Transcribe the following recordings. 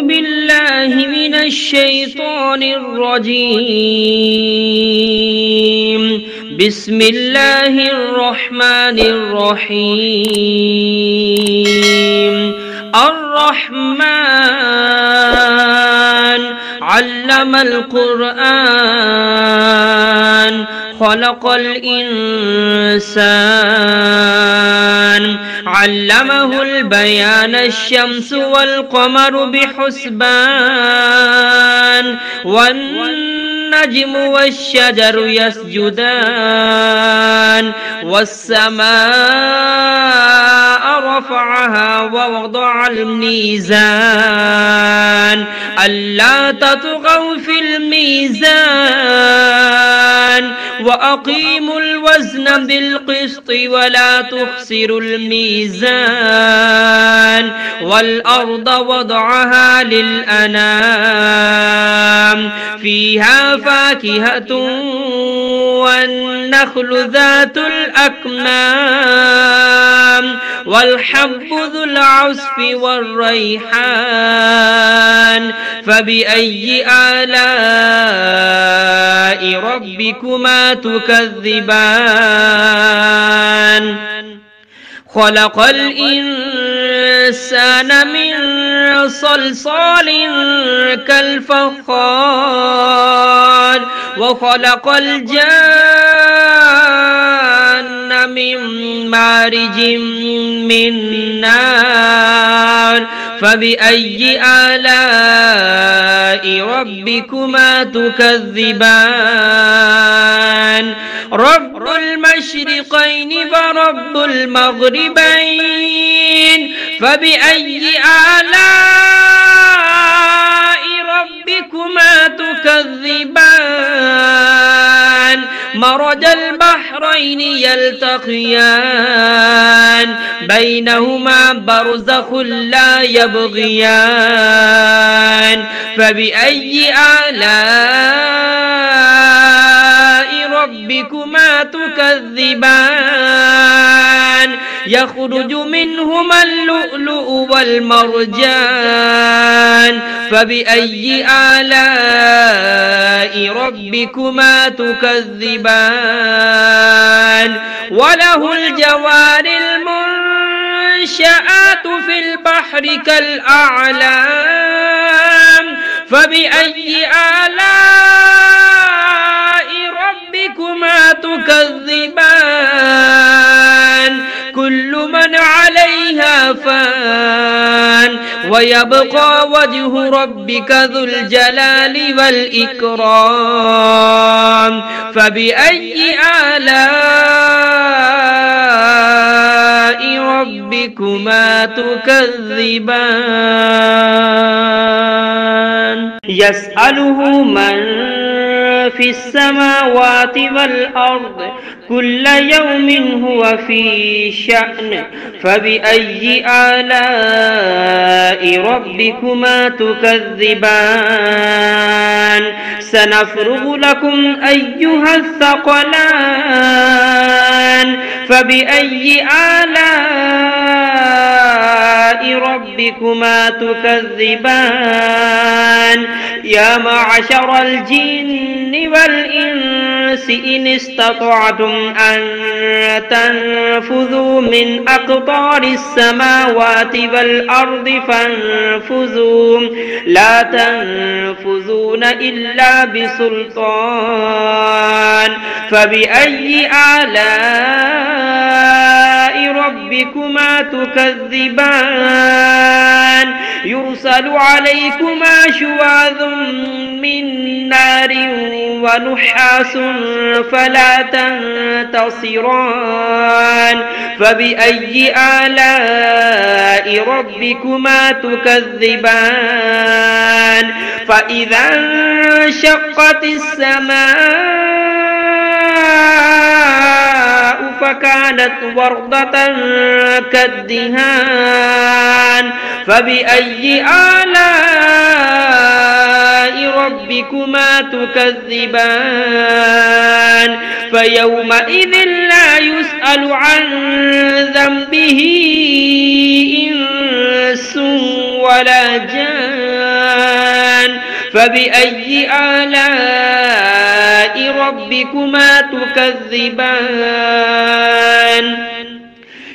بالله من الشيطان الرجيم. بسم الله الرحمن الرحيم. الرحمن علم القرآن خلق الإنسان علمه البيان الشمس والقمر بحسبان والنجم والشجر يسجدان والسماء رفعها ووضع الميزان ألا تطغوا في الميزان وأقيموا الوزن بالقسط ولا تخسروا الميزان والأرض وضعها للأنام فيها فاكهة والنخل ذات الأكمام والحب ذو العصف والريحان فبأي آلاء ربكما تكذبان خلق الإنسان من صلصال كالفخار وخلق الجان من مارج من نار فبأي آلاء ربكما تكذبان رب المشرقين ورب المغربين فبأي آلاء ربكما تكذبان مرج البحرين يلتقيان بينهما برزخ لا يبغيان فبأي آلاء ربكما تكذبان يخرج منهما اللؤلؤ والمرجان فبأي آلاء ربكما تكذبان وله الجوار المنشآت في البحر كالأعلام فبأي آلاء ربكما تكذبان كل من عليها فان ويبقى وجه ربك ذو الجلال والإكرام فبأي آلاء ربكما تكذبان يسأله من في السماوات والأرض كل يوم هو في شأن فبأي آلاء ربكما تكذبان سنفرغ لكم أيها الثقلان فبأي آلاء ربكما تكذبان يا معشر الجن والإنس إن استطعتم أن تنفذوا من أقطار السماوات والأرض فانفذوا لا تنفذون إلا بسلطان فبأي آلاء ربكما تكذبان يرسل عليكما شواظ من نار ونحاس فلا تنتصران فبأي آلاء ربكما تكذبان فإذا انشقت السماء فكانت وردة كالدهان فبأي آلاء ربكما تكذبان فيومئذ لا يسأل عن ذنبه إنس ولا جان فبأي آلاء ربكما تكذبان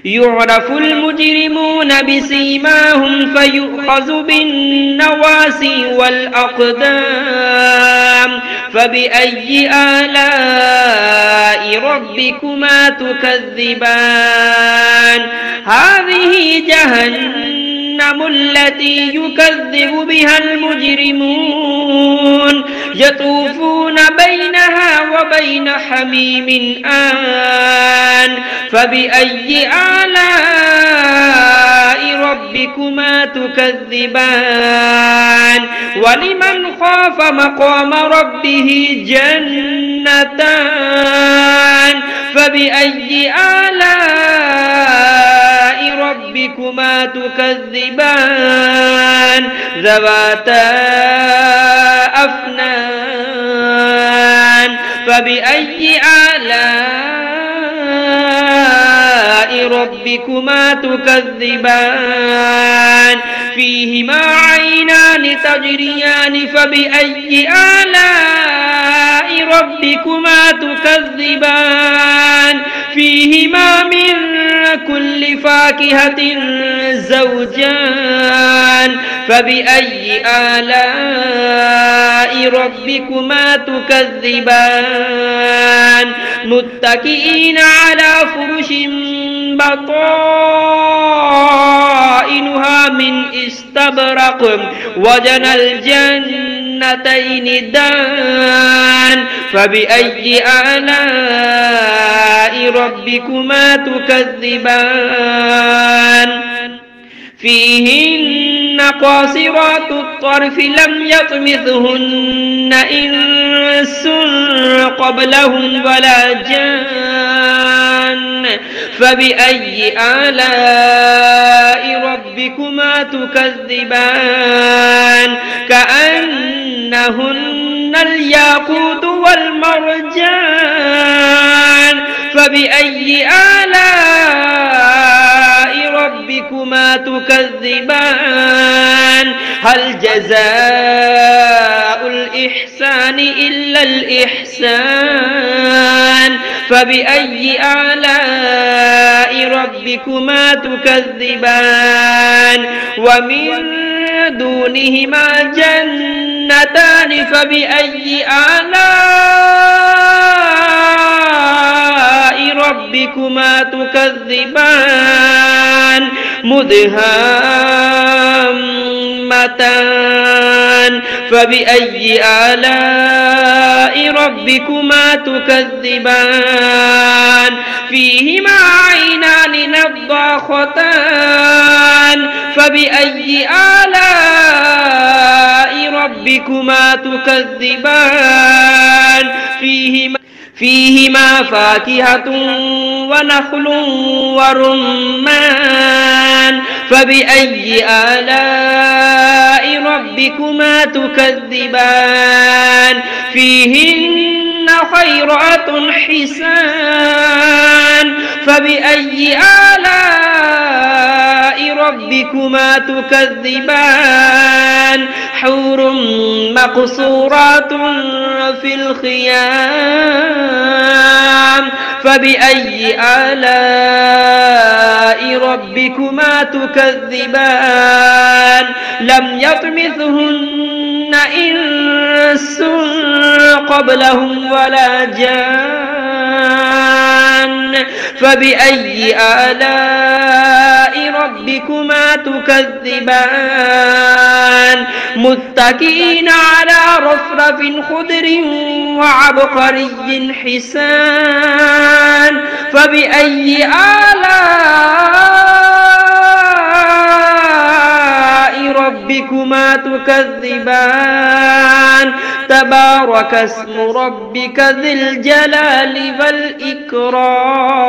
يعرف المجرمون بسيماهم فيؤخذ بالنواسي والأقدام فبأي آلاء ربكما تكذبان هذه جهنم التي يكذب بها المجرمون يطوفون بينها وبين حميم آن فبأي آلاء ربكما تكذبان ولمن خاف مقام ربه جنتان فبأي آلاء ربكما تكذبان ذواتا أفنان فبأي آلاء ربكما تكذبان فيهما عينان تجريان فبأي آلاء ربكما تكذبان فيهما من كل فاكهة زوجان فبأي آلاء ربكما تكذبان متكئين على فرش بطائنها من استبرق وجنى الجنتين دان فبأي آلاء ربكما تكذبان فيهن قاصرات الطرف لم يطمثهن إنس قبلهم ولا جان فبأي آلاء ربكما تكذبان كأنهن الياقوت والمرجان فبأي آلاء ربكما تكذبان هل جزاء الإحسان إلا الإحسان فبأي آلاء ربكما تكذبان ومن دونهما جنتان فبأي آلاء ربكما تكذبان مدهامتان فبأي آلاء ربكما تكذبان فيهما عينان نضاختان فبأي آلاء ربكما تكذبان فيهما فاكهة ونخل ورمان فبأي آلاء ربكما تكذبان فيهن خيرات حسان فبأي آلاء ربكما تكذبان حور مقصورات في الخيام فبأي آلاء ربكما تكذبان لم يطمثهن إنس قبلهم ولا جان فبأي آلاء ربكما تكذبان متكئين على رفرف خضر وعبقري حسان فبأي آلاء ربكما تكذبان تبارك اسم ربك ذي الجلال والإكرام